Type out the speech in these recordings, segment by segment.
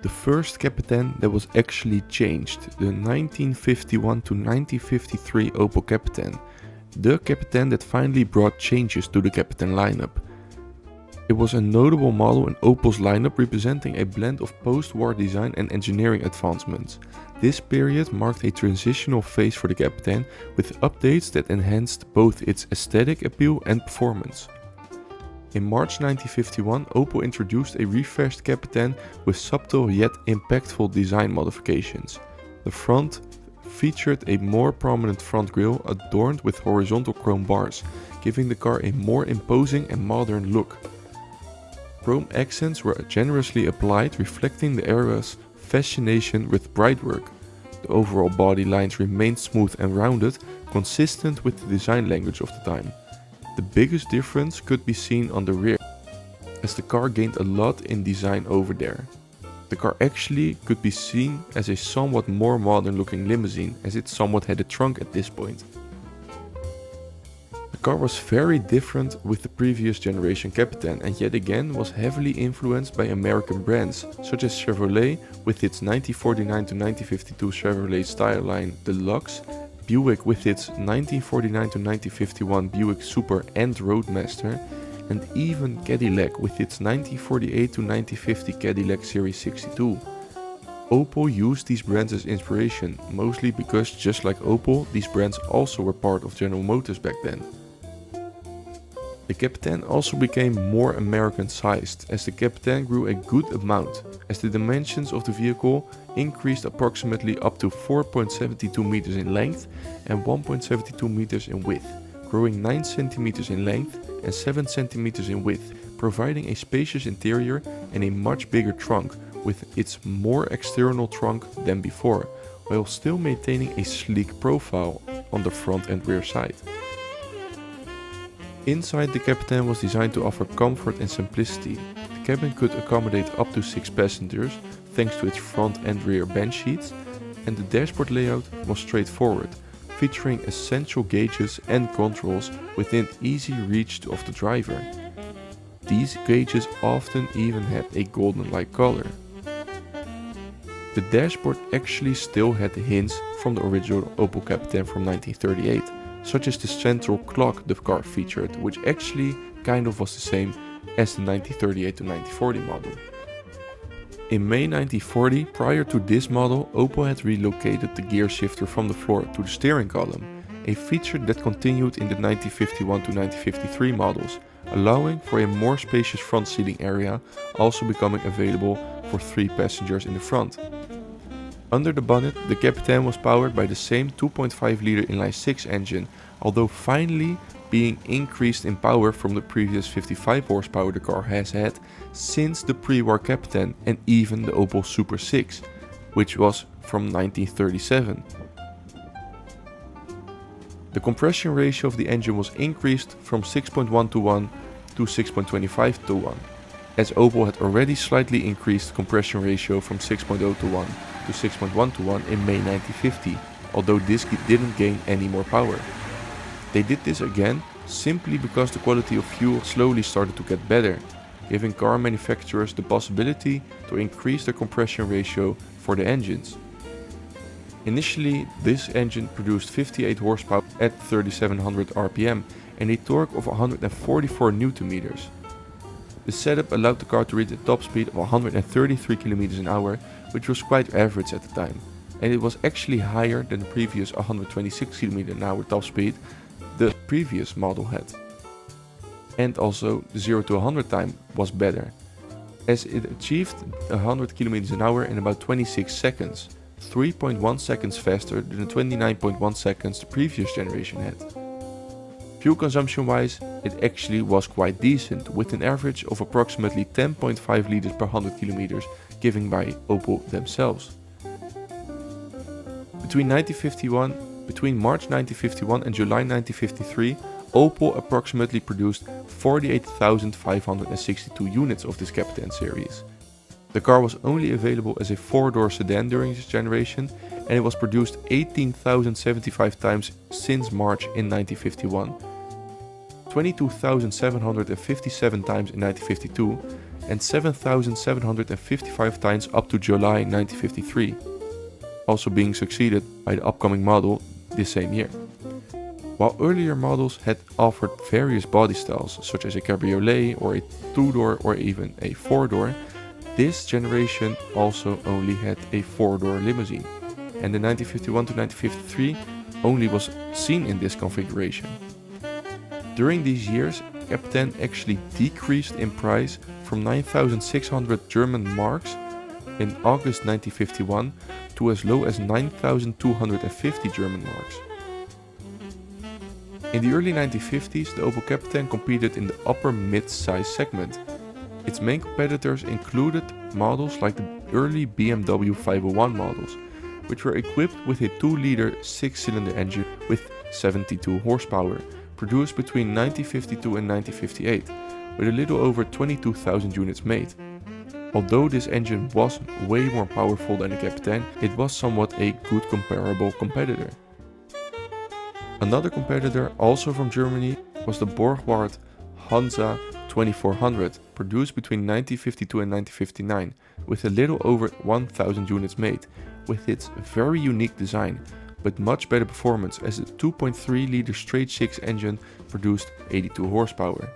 The first Kapitän that was actually changed, the 1951 to 1953 Opel Kapitän. The Kapitän that finally brought changes to the Kapitän lineup. It was a notable model in Opel's lineup, representing a blend of post-war design and engineering advancements. This period marked a transitional phase for the Kapitän, with updates that enhanced both its aesthetic appeal and performance. In March 1951, Opel introduced a refreshed Kapitän with subtle yet impactful design modifications. The front featured a more prominent front grille adorned with horizontal chrome bars, giving the car a more imposing and modern look. Chrome accents were generously applied, reflecting the era's fascination with bright work. The overall body lines remained smooth and rounded, consistent with the design language of the time. The biggest difference could be seen on the rear, as the car gained a lot in design over there. The car actually could be seen as a somewhat more modern looking limousine, as it somewhat had a trunk at this point. The car was very different with the previous generation Kapitän, and yet again was heavily influenced by American brands, such as Chevrolet with its 1949 to 1952 Chevrolet style line Deluxe, Buick with its 1949 to 1951 Buick Super and Roadmaster, and even Cadillac with its 1948 to 1950 Cadillac Series 62. Opel used these brands as inspiration, mostly because, just like Opel, these brands also were part of General Motors back then. The Kapitän also became more American-sized, as the Kapitän grew a good amount, as the dimensions of the vehicle increased approximately up to 4.72 meters in length and 1.72 meters in width, growing 9 centimeters in length and 7 centimeters in width, providing a spacious interior and a much bigger trunk, with its more external trunk than before, while still maintaining a sleek profile on the front and rear side. Inside, the Kapitän was designed to offer comfort and simplicity. The cabin could accommodate up to 6 passengers, thanks to its front and rear bench seats, and the dashboard layout was straightforward, featuring essential gauges and controls within easy reach of the driver. These gauges often even had a golden-like color. The dashboard actually still had the hints from the original Opel Kapitän from 1938. Such as the central clock the car featured, which actually kind of was the same as the 1938 to 1940 model. In May 1940, prior to this model, Opel had relocated the gear shifter from the floor to the steering column, a feature that continued in the 1951 to 1953 models, allowing for a more spacious front seating area, also becoming available for 3 passengers in the front. Under the bonnet, the Kapitän was powered by the same 2.5-liter inline-6 engine, although finally being increased in power from the previous 55 horsepower the car has had since the pre-war Kapitän and even the Opel Super 6, which was from 1937. The compression ratio of the engine was increased from 6.1 to 1 to 6.25 to 1, as Opel had already slightly increased the compression ratio from 6.0 to 1 to 6.1 to 1 in May 1950, although this didn't gain any more power. They did this again simply because the quality of fuel slowly started to get better, giving car manufacturers the possibility to increase their compression ratio for the engines. Initially, this engine produced 58 horsepower at 3700 RPM and a torque of 144 Nm. The setup allowed the car to reach a top speed of 133 km an hour, which was quite average at the time, and it was actually higher than the previous 126 km an hour top speed the previous model had. And also the 0 to 100 time was better, as it achieved 100 km an hour in about 26 seconds, 3.1 seconds faster than the 29.1 seconds the previous generation had. Fuel consumption wise, it actually was quite decent, with an average of approximately 10.5 liters per 100 kilometers given by Opel themselves. Between March 1951 and July 1953, Opel approximately produced 48,562 units of this Kapitän series. The car was only available as a 4-door sedan during this generation, and it was produced 18,075 times since March in 1951, 22,757 times in 1952, and 7,755 times up to July 1953, also being succeeded by the upcoming model this same year. While earlier models had offered various body styles, such as a cabriolet or a 2-door or even a 4-door, this generation also only had a 4-door limousine, and the 1951 to 1953 only was seen in this configuration. During these years, Kapitän actually decreased in price from 9,600 German marks in August 1951 to as low as 9,250 German marks. In the early 1950s, the Opel Kapitän competed in the upper mid-size segment. Its main competitors included models like the early BMW 501 models, which were equipped with a 2-liter 6-cylinder engine with 72 horsepower, produced between 1952 and 1958, with a little over 22,000 units made. Although this engine was way more powerful than the Kapitän, it was somewhat a good comparable competitor. Another competitor, also from Germany, was the Borgward Hansa 2400, produced between 1952 and 1959, with a little over 1,000 units made, with its very unique design, but much better performance as a 2.3-liter straight-six engine produced 82 horsepower.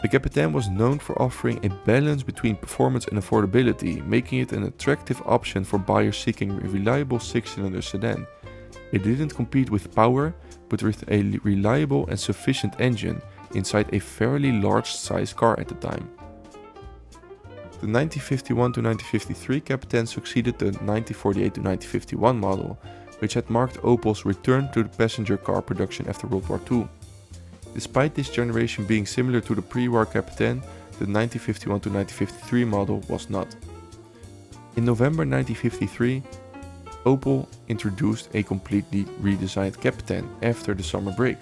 The Kapitän was known for offering a balance between performance and affordability, making it an attractive option for buyers seeking a reliable 6-cylinder sedan. It didn't compete with power, but with a reliable and sufficient engine inside a fairly large-sized car at the time. The 1951 to 1953 Kapitän succeeded the 1948 to 1951 model, which had marked Opel's return to the passenger car production after World War II. Despite this generation being similar to the pre-war Kapitän, the 1951 to 1953 model was not. In November 1953, Opel introduced a completely redesigned Kapitän after the summer break,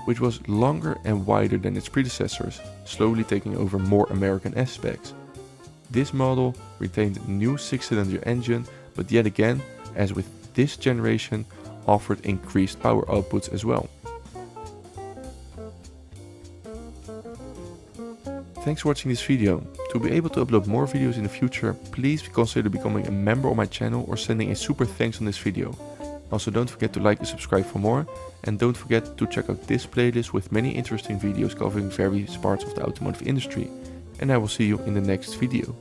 which was longer and wider than its predecessors, slowly taking over more American aspects. This model retained a new 6-cylinder engine, but yet again, as with this generation, offered increased power outputs as well. Thanks for watching this video. To be able to upload more videos in the future, please consider becoming a member of my channel or sending a super thanks on this video. Also, don't forget to like and subscribe for more, and don't forget to check out this playlist with many interesting videos covering various parts of the automotive industry. And I will see you in the next video.